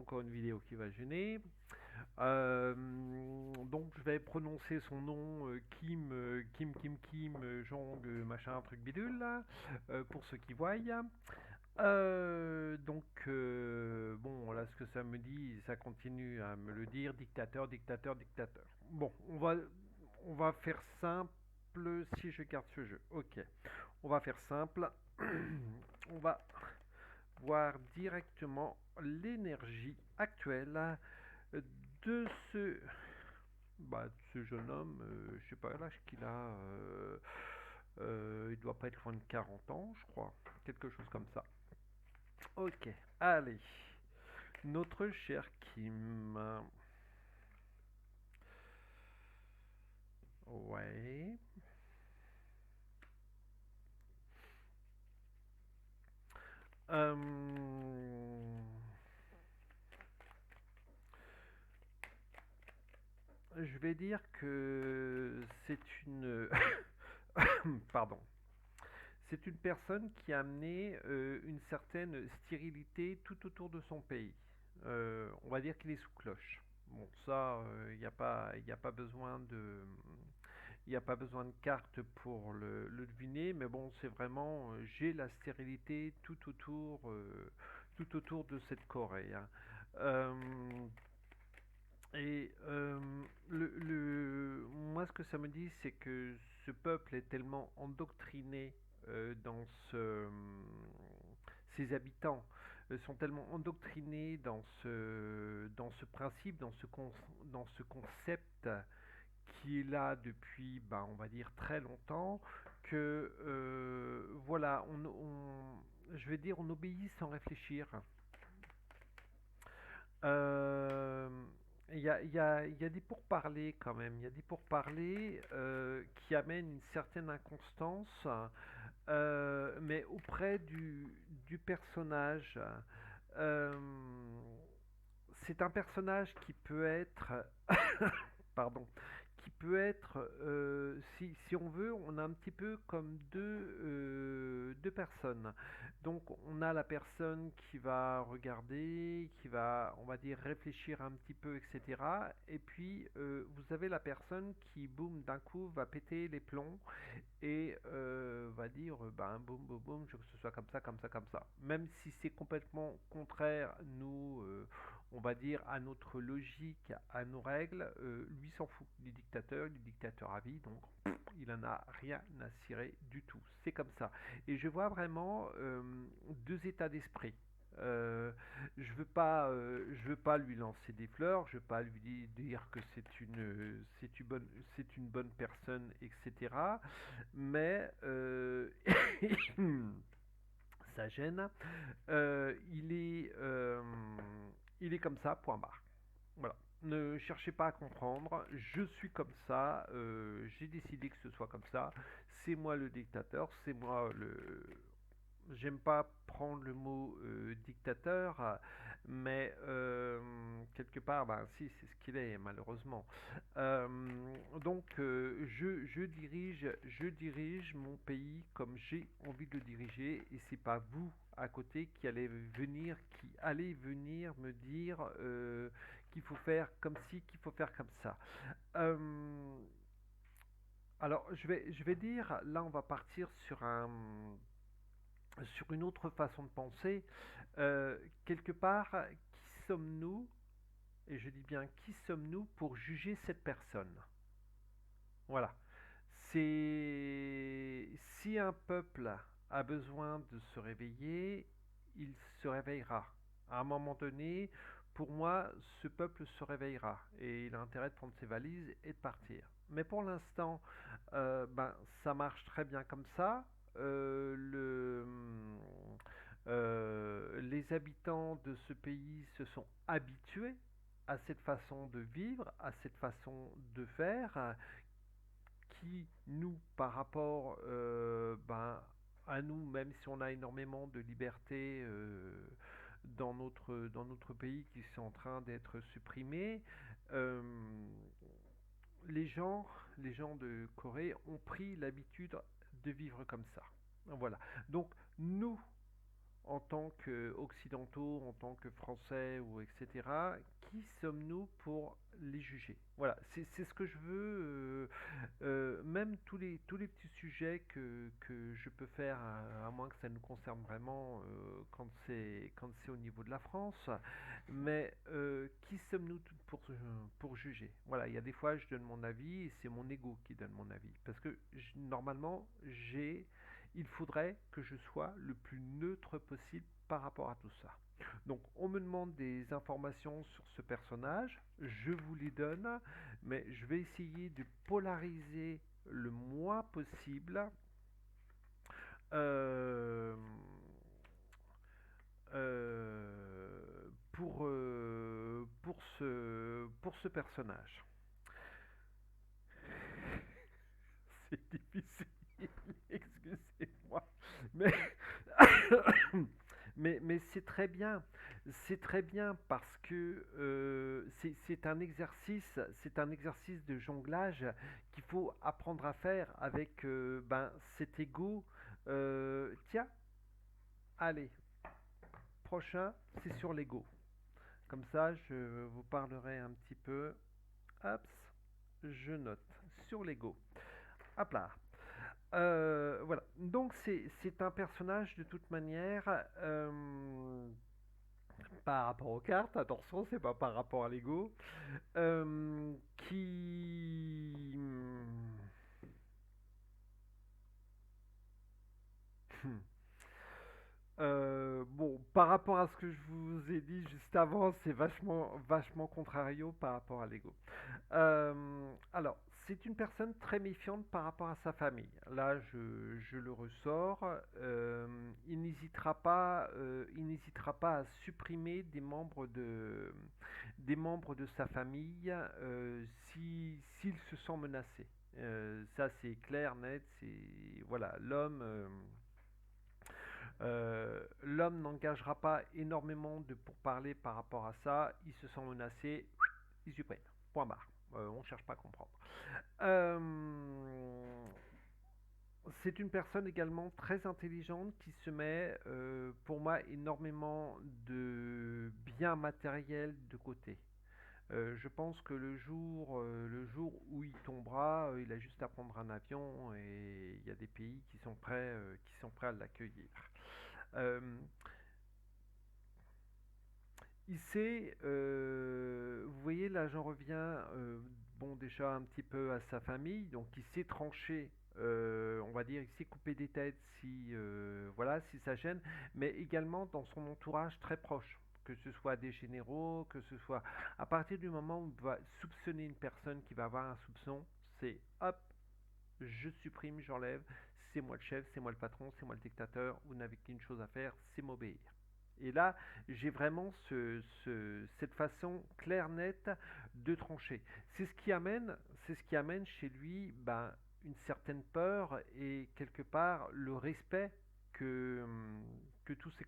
encore une vidéo qui va gêner. Donc je vais prononcer son nom Kim Jong machin truc bidule là, pour ceux qui voient. Bon là ce que ça me dit, ça continue à me le dire, dictateur, dictateur, dictateur. Bon, on va faire simple si je garde ce jeu. Ok, on va faire simple. On va voir directement l'énergie actuelle de ce jeune homme. Je sais pas l'âge qu'il a. Il doit pas être loin de 40 ans, je crois. Quelque chose comme ça. Ok, allez. Notre cher Kim. Ouais. Euh, je vais dire que c'est une... Pardon. C'est une personne qui a amené une certaine stérilité tout autour de son pays. On va dire qu'il est sous cloche. Bon, ça, y a pas besoin de, il n'y a pas besoin de carte pour le deviner, mais bon, c'est vraiment, j'ai la stérilité tout autour de cette Corée, hein. Euh, moi, ce que ça me dit, c'est que ce peuple est tellement endoctriné dans ses habitants sont tellement endoctrinés dans ce principe, dans ce concept qui est là depuis, ben, on va dire, très longtemps, que voilà, je vais dire, on obéit sans réfléchir. Euh, il y a des pourparlers quand même. Il y a des pourparlers qui amènent une certaine inconstance, mais auprès du personnage. Euh, c'est un personnage qui peut être, pardon, qui peut être, si on veut, on a un petit peu comme deux personnes. Donc on a la personne qui va regarder, qui va, on va dire, réfléchir un petit peu, etc. Et puis vous avez la personne qui, boum, d'un coup, va péter les plombs et va dire, ben, boum, boum, boum, je veux que ce soit comme ça, comme ça, comme ça. Même si c'est complètement contraire, nous, on va dire, à notre logique, à nos règles, lui s'en fout du dictateur à vie, donc il en a rien à cirer du tout. C'est comme ça. Et je vois vraiment deux états d'esprit. Euh, je veux pas lui lancer des fleurs, je veux pas lui dire que c'est une bonne personne, etc. Mais ça gêne. Il est comme ça, point barre. Voilà. Ne cherchez pas à comprendre, je suis comme ça, j'ai décidé que ce soit comme ça, c'est moi le dictateur, c'est moi le... J'aime pas prendre le mot dictateur, mais quelque part, ben, si, c'est ce qu'il est, malheureusement. Je dirige mon pays comme j'ai envie de le diriger, et c'est pas vous à côté qui allez venir me dire qu'il faut faire comme ci, qu'il faut faire comme ça. Euh, alors, je vais dire, là, on va partir sur une autre façon de penser. Quelque part, qui sommes-nous, et je dis bien qui sommes-nous pour juger cette personne? Voilà. C'est si un peuple a besoin de se réveiller, il se réveillera. À un moment donné, pour moi, ce peuple se réveillera et il a intérêt de prendre ses valises et de partir. Mais pour l'instant, ben, ça marche très bien comme ça. Les habitants de ce pays se sont habitués à cette façon de vivre, à cette façon de faire, qui, nous, par rapport ben, à nous, même si on a énormément de liberté dans notre pays qui sont en train d'être supprimées, euh, les gens, les gens de Corée ont pris l'habitude de vivre comme ça. Voilà. Donc nous, en tant qu'occidentaux, en tant que Français ou etc., qui sommes-nous pour les juger? Voilà, c'est ce que je veux. Même tous les petits sujets que je peux faire, à moins que ça nous concerne vraiment quand c'est au niveau de la France, mais qui sommes-nous pour juger? Voilà, il y a des fois je donne mon avis et c'est mon ego qui donne mon avis. Parce que normalement, il faudrait que je sois le plus neutre possible par rapport à tout ça. Donc on me demande des informations sur ce personnage, je vous les donne, mais je vais essayer de polariser le moins possible euh, pour ce personnage. C'est difficile, excusez-moi. Mais, mais c'est très bien parce que c'est un exercice de jonglage qu'il faut apprendre à faire avec cet ego. Tiens, allez, prochain, c'est sur l'ego. Comme ça, je vous parlerai un petit peu. Hop, je note sur l'ego. Hop là. Voilà. Donc c'est un personnage de toute manière par rapport aux cartes. Attention, c'est pas par rapport à l'ego. Qui bon, par rapport à ce que je vous ai dit juste avant, c'est vachement, vachement contrario par rapport à l'ego. Alors, c'est une personne très méfiante par rapport à sa famille. Là, je le ressors. Il n'hésitera pas à supprimer des membres de sa famille s'il se sent menacé. Ça, c'est clair, net. C'est voilà, l'homme n'engagera pas énormément de pourparlers par rapport à ça. Il se sent menacé, il supprime. Point barre. On ne cherche pas à comprendre. Euh, c'est une personne également très intelligente qui se met, pour moi, énormément de biens matériels de côté. Je pense que le jour où il tombera, il a juste à prendre un avion et il y a des pays qui sont prêts à l'accueillir. Euh, il sait, vous voyez, là j'en reviens, bon déjà un petit peu à sa famille, donc il sait trancher, on va dire, il sait couper des têtes voilà, si ça gêne, mais également dans son entourage très proche, que ce soit des généraux, que ce soit à partir du moment où il va soupçonner une personne qui va avoir un soupçon, c'est hop, je supprime, j'enlève, c'est moi le chef, c'est moi le patron, c'est moi le dictateur, vous n'avez qu'une chose à faire, c'est m'obéir. Et là, j'ai vraiment cette façon claire, nette de trancher. C'est ce qui amène chez lui une certaine peur et quelque part le respect que tous ces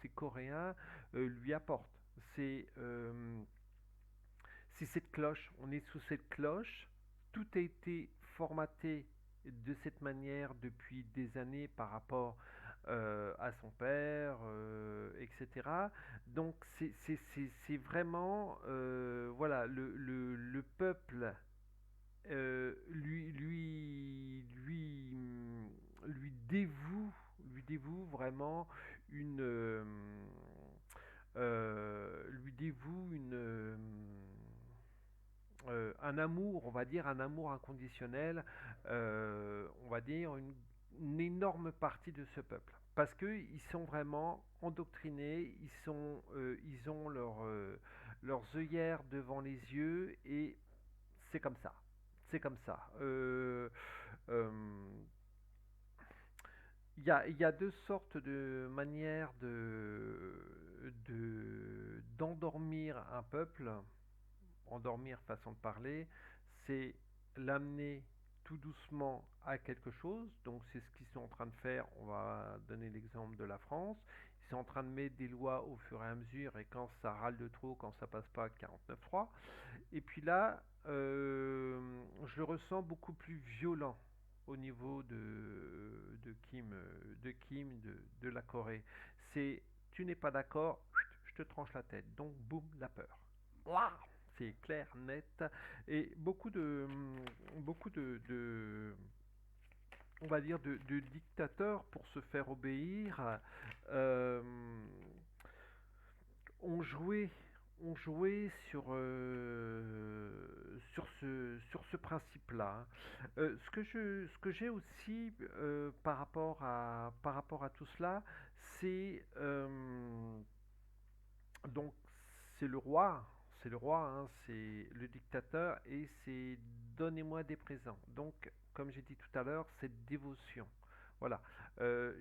Coréens lui apportent. C'est euh, c'est cette cloche, on est sous cette cloche, tout a été formaté de cette manière depuis des années par rapport à son père, etc. Donc c'est vraiment, voilà, le peuple lui dévoue vraiment lui dévoue un amour, on va dire un amour inconditionnel, on va dire une énorme partie de ce peuple. Parce qu'ils sont vraiment endoctrinés, ils ont leurs œillères devant les yeux et c'est comme ça. C'est comme ça. Euh, il y a deux sortes de manières d'endormir un peuple. Endormir, façon de parler, c'est l'amener tout doucement à quelque chose. Donc c'est ce qu'ils sont en train de faire. On va donner l'exemple de la France. Ils sont en train de mettre des lois au fur et à mesure et quand ça râle de trop, quand ça passe pas, 49.3. Et puis là, je le ressens beaucoup plus violent au niveau de la Corée. C'est tu n'es pas d'accord, je te tranche la tête. Donc boum, la peur. Waouh, c'est clair, net, et beaucoup de on va dire de dictateurs pour se faire obéir euh, ont joué ont joué sur ce principe-là. Ce que j'ai aussi par rapport à tout cela, c'est donc c'est le roi, hein, c'est le dictateur et c'est donnez-moi des présents. Donc, comme j'ai dit tout à l'heure, cette dévotion. Voilà.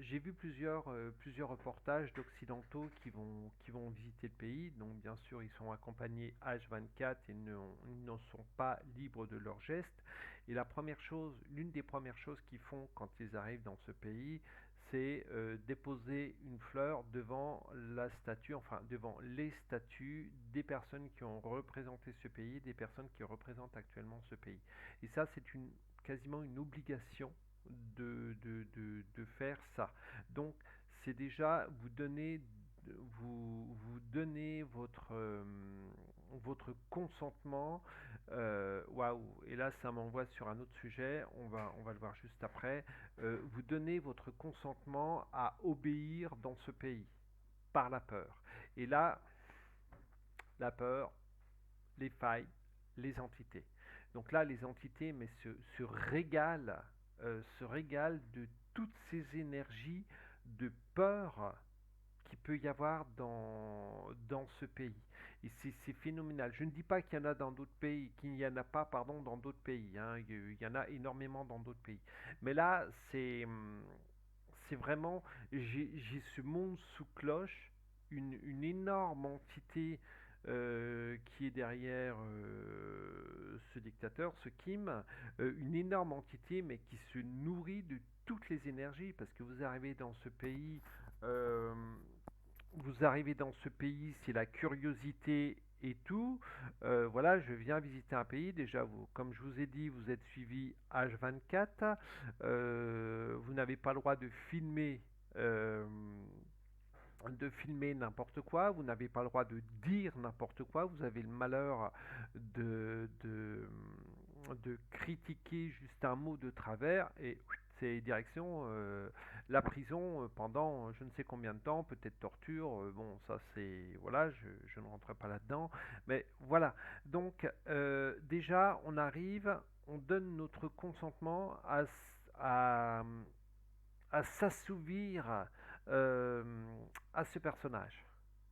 J'ai vu plusieurs reportages d'occidentaux qui vont visiter le pays. Donc, bien sûr, ils sont accompagnés H24 et ils ne sont pas libres de leurs gestes. Et l'une des premières choses qu'ils font quand ils arrivent dans ce pays, c'est déposer une fleur devant la statue, enfin devant les statues des personnes qui ont représenté ce pays, des personnes qui représentent actuellement ce pays. Et ça, c'est quasiment une obligation de faire ça. Donc, c'est déjà vous donnez votre consentement. Waouh! Et là, ça m'envoie sur un autre sujet. On va le voir juste après. Vous donnez votre consentement à obéir dans ce pays par la peur. Et là, la peur, les failles, les entités. Donc là, les entités mais se régalent de toutes ces énergies de peur qu'il peut y avoir dans ce pays. Et c'est phénoménal. Je ne dis pas qu'il y en a dans d'autres pays, qu'il n'y en a pas, pardon, dans d'autres pays, hein. Il y en a énormément dans d'autres pays. Mais là, c'est vraiment, j'ai ce monde sous cloche, une énorme entité qui est derrière ce dictateur, ce Kim, une énorme entité, mais qui se nourrit de toutes les énergies, parce que euh, vous arrivez dans ce pays, c'est la curiosité et tout. Voilà, je viens visiter un pays. Déjà, comme je vous ai dit, vous êtes suivi H24. Vous n'avez pas le droit euh, de filmer n'importe quoi. Vous n'avez pas le droit de dire n'importe quoi. Vous avez le malheur de critiquer juste un mot de travers et c'est direction la prison pendant je ne sais combien de temps, peut-être torture, bon ça c'est voilà, je ne rentrerai pas là-dedans, mais voilà. Donc déjà on donne notre consentement à, à s'assouvir euh, à ce personnage.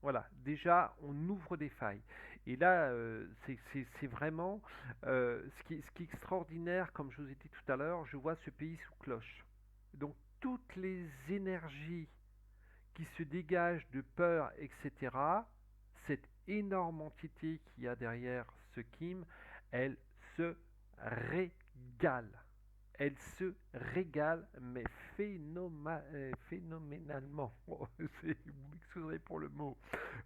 Voilà, déjà on ouvre des failles. Et là, c'est vraiment ce qui est extraordinaire, comme je vous ai dit tout à l'heure, je vois ce pays sous cloche. Donc toutes les énergies qui se dégagent de peur, etc., cette énorme entité qu'il y a derrière ce Kim, elle se régale. Elle se régale, mais phénoménalement. Vous m'excuserez pour le mot.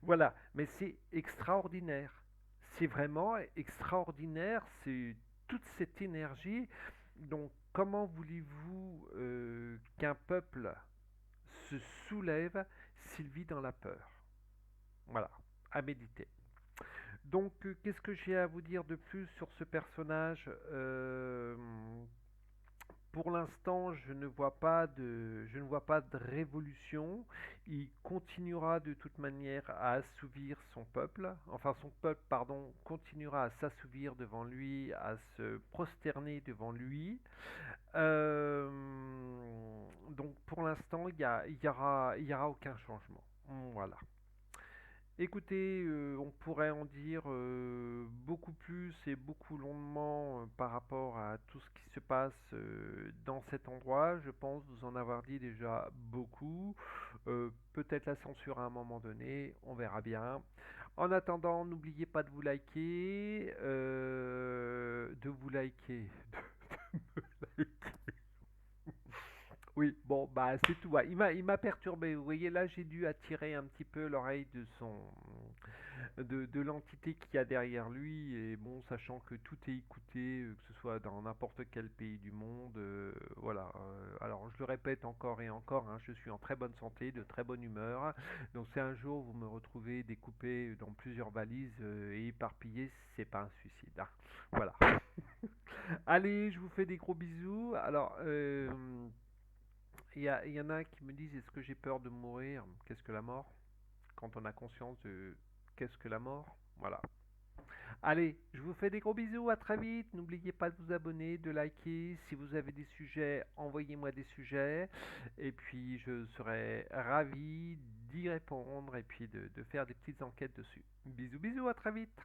Voilà, mais c'est extraordinaire. C'est vraiment extraordinaire. C'est toute cette énergie. Donc, comment voulez-vous qu'un peuple se soulève s'il vit dans la peur? Voilà, à méditer. Donc, qu'est-ce que j'ai à vous dire de plus sur ce personnage? Pour l'instant, je ne vois pas de révolution. Il continuera de toute manière à assouvir son peuple. Enfin, son peuple, pardon, continuera à s'assouvir devant lui, à se prosterner devant lui. Euh, donc, pour l'instant, il y aura aucun changement. Voilà. Écoutez, on pourrait en dire beaucoup plus et beaucoup longuement par rapport à tout ce qui se passe dans cet endroit. Je pense vous en avoir dit déjà beaucoup. Peut-être la censure à un moment donné, on verra bien. En attendant, n'oubliez pas de vous liker, de me liker. Oui, bon, bah c'est tout. Ouais. Il m'a perturbé. Vous voyez, là, j'ai dû attirer un petit peu l'oreille de l'entité qu'il y a derrière lui, et bon, sachant que tout est écouté, que ce soit dans n'importe quel pays du monde, voilà. Alors je le répète encore et encore, hein, je suis en très bonne santé, de très bonne humeur, donc si un jour vous me retrouvez découpé dans plusieurs valises et éparpillé, c'est pas un suicide, hein. Voilà. Allez, je vous fais des gros bisous. Alors, il y en a qui me disent, est-ce que j'ai peur de mourir? Qu'est-ce que la mort? Quand on a conscience de qu'est-ce que la mort? Voilà. Allez, je vous fais des gros bisous, à très vite. N'oubliez pas de vous abonner, de liker. Si vous avez des sujets, envoyez-moi des sujets. Et puis, je serai ravi d'y répondre et puis de faire des petites enquêtes dessus. Bisous, bisous, à très vite.